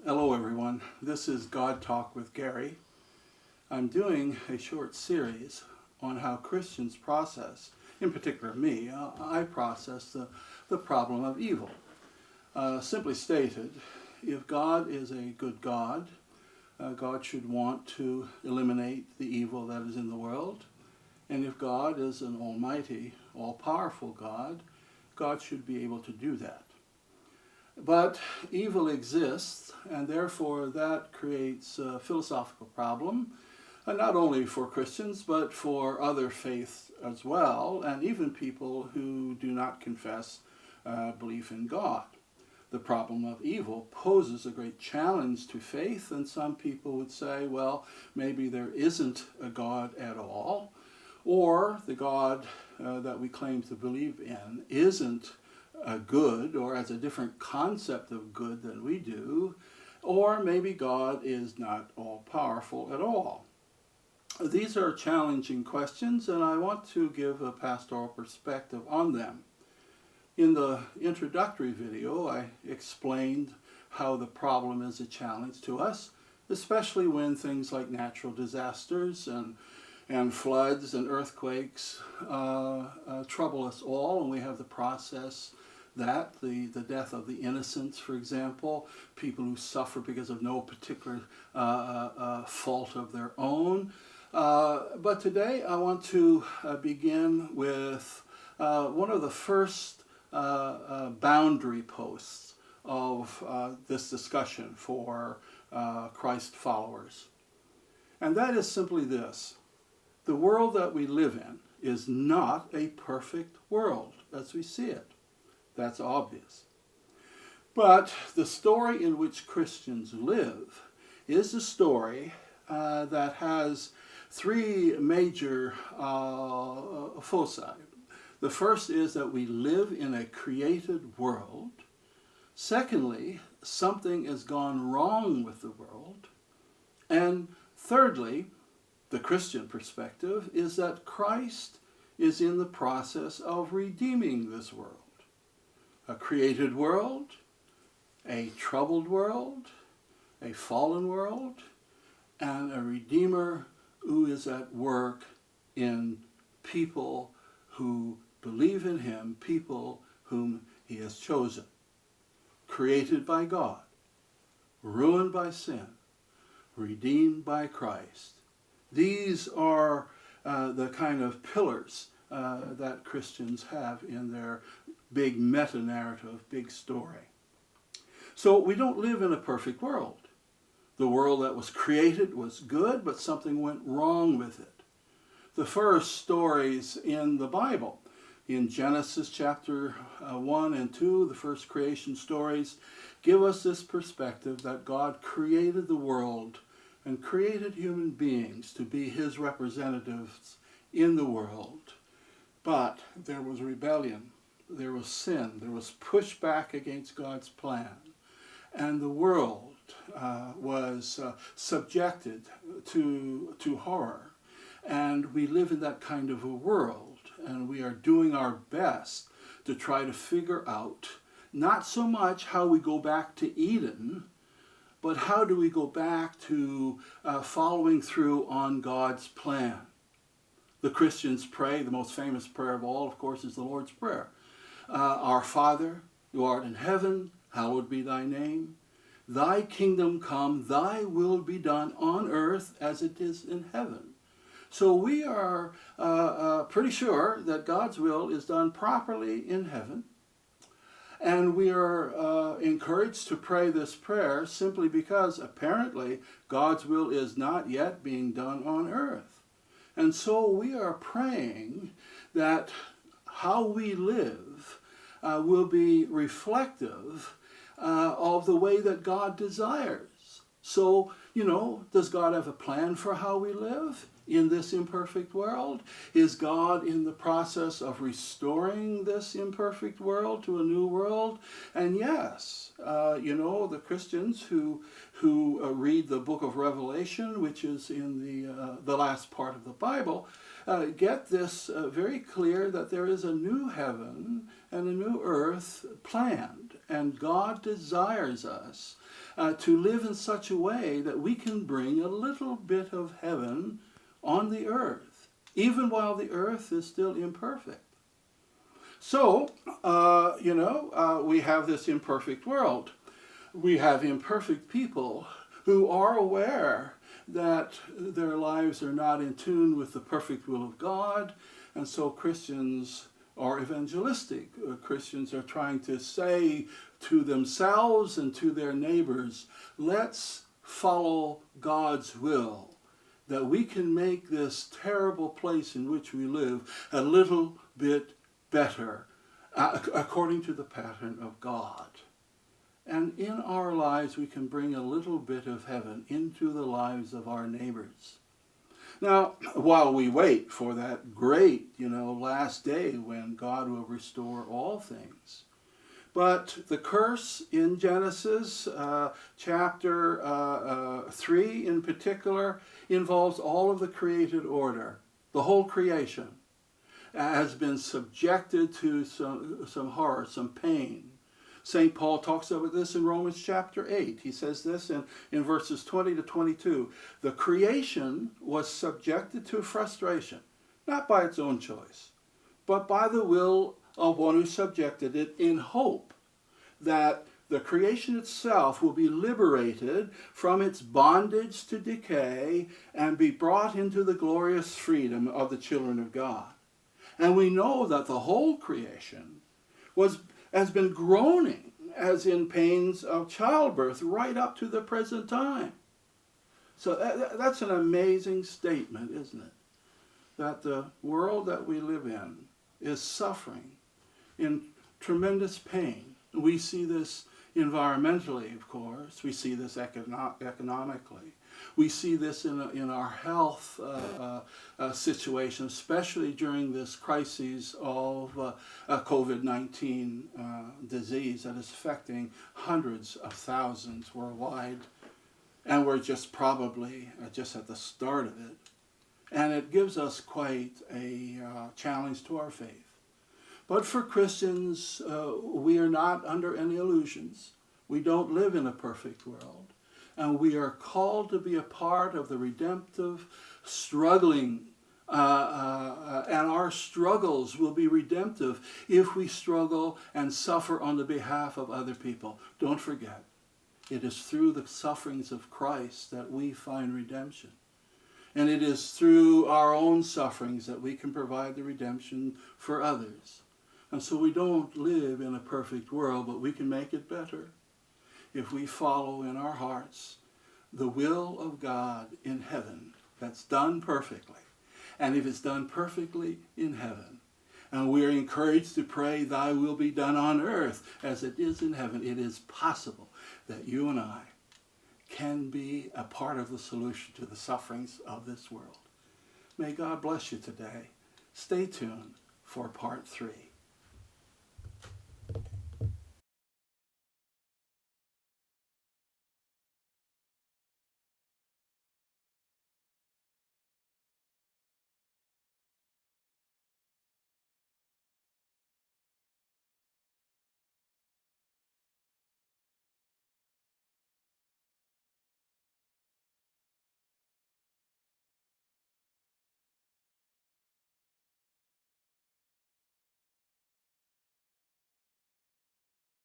Hello everyone, this is God Talk with Gary. I'm doing a short series on how Christians process, in particular me, I process the problem of evil. Simply stated, if God is a good God, God should want to eliminate the evil that is in the world. And if God is an almighty, all-powerful God, God should be able to do that. But evil exists, and therefore that creates a philosophical problem, not only for Christians, but for other faiths as well, and even people who do not confess belief in God. The problem of evil poses a great challenge to faith, and some people would say, well, maybe there isn't a God at all, or the God that we claim to believe in isn't good, or has a different concept of good than we do, or maybe God is not all-powerful at all. These are challenging questions, and I want to give a pastoral perspective on them. In the introductory video, I explained how the problem is a challenge to us, especially when things like natural disasters and floods and earthquakes trouble us all, and we have the process that, the death of the innocents, for example, people who suffer because of no particular fault of their own. But today I want to begin with one of the first boundary posts of this discussion for Christ followers. And that is simply this: the world that we live in is not a perfect world as we see it. That's obvious. But the story in which Christians live is a story that has three major foci. The first is that we live in a created world. Secondly, something has gone wrong with the world. And thirdly, the Christian perspective is that Christ is in the process of redeeming this world. A created world, a troubled world, a fallen world, and a Redeemer who is at work in people who believe in him, people whom he has chosen. Created by God, ruined by sin, redeemed by Christ. These are the kind of pillars that Christians have in their big meta-narrative, big story. So we don't live in a perfect world. The world that was created was good, but something went wrong with it. The first stories in the Bible, in Genesis chapter 1 and 2, the first creation stories, give us this perspective that God created the world and created human beings to be his representatives in the world. But there was rebellion, there was sin, there was pushback against God's plan, and the world was subjected to horror. And we live in that kind of a world, and we are doing our best to try to figure out not so much how we go back to Eden, but how do we go back to following through on God's plan. The Christians pray, the most famous prayer of all, of course, is the Lord's Prayer. Our Father, who art in heaven, hallowed be thy name. Thy kingdom come, thy will be done on earth as it is in heaven. So we are pretty sure that God's will is done properly in heaven. And we are encouraged to pray this prayer simply because apparently God's will is not yet being done on earth. And so we are praying that how we live will be reflective of the way that God desires. So, does God have a plan for how we live in this imperfect world? Is God in the process of restoring this imperfect world to a new world? And yes, the Christians who read the book of Revelation, which is in the last part of the Bible, get this very clear that there is a new heaven and a new earth planned. And God desires us to live in such a way that we can bring a little bit of heaven on the earth, even while the earth is still imperfect. So, we have this imperfect world. We have imperfect people who are aware that their lives are not in tune with the perfect will of God, and so Christians are evangelistic. Christians are trying to say to themselves and to their neighbors, let's follow God's will, that we can make this terrible place in which we live a little bit better, according to the pattern of God. And in our lives, we can bring a little bit of heaven into the lives of our neighbors. Now, while we wait for that great, last day when God will restore all things. But the curse in Genesis chapter 3 in particular involves all of the created order. The whole creation has been subjected to some horror, some pain. St. Paul talks about this in Romans chapter 8. He says this in verses 20 to 22. The creation was subjected to frustration, not by its own choice, but by the will of one who subjected it, in hope that the creation itself will be liberated from its bondage to decay and be brought into the glorious freedom of the children of God. And we know that the whole creation has been groaning as in pains of childbirth right up to the present time. So that's an amazing statement, isn't it? That the world that we live in is suffering in tremendous pain. We see this environmentally, of course. We see this economically. We see this in our health situation, especially during this crisis of COVID-19 disease that is affecting hundreds of thousands worldwide. And we're just probably just at the start of it. And it gives us quite a challenge to our faith. But for Christians, we are not under any illusions. We don't live in a perfect world. And we are called to be a part of the redemptive struggling. And our struggles will be redemptive if we struggle and suffer on the behalf of other people. Don't forget, it is through the sufferings of Christ that we find redemption. And it is through our own sufferings that we can provide the redemption for others. And so we don't live in a perfect world, but we can make it better if we follow in our hearts the will of God in heaven that's done perfectly. And if it's done perfectly in heaven, and we're encouraged to pray, thy will be done on earth as it is in heaven, it is possible that you and I can be a part of the solution to the sufferings of this world. May God bless you today. Stay tuned for part 3.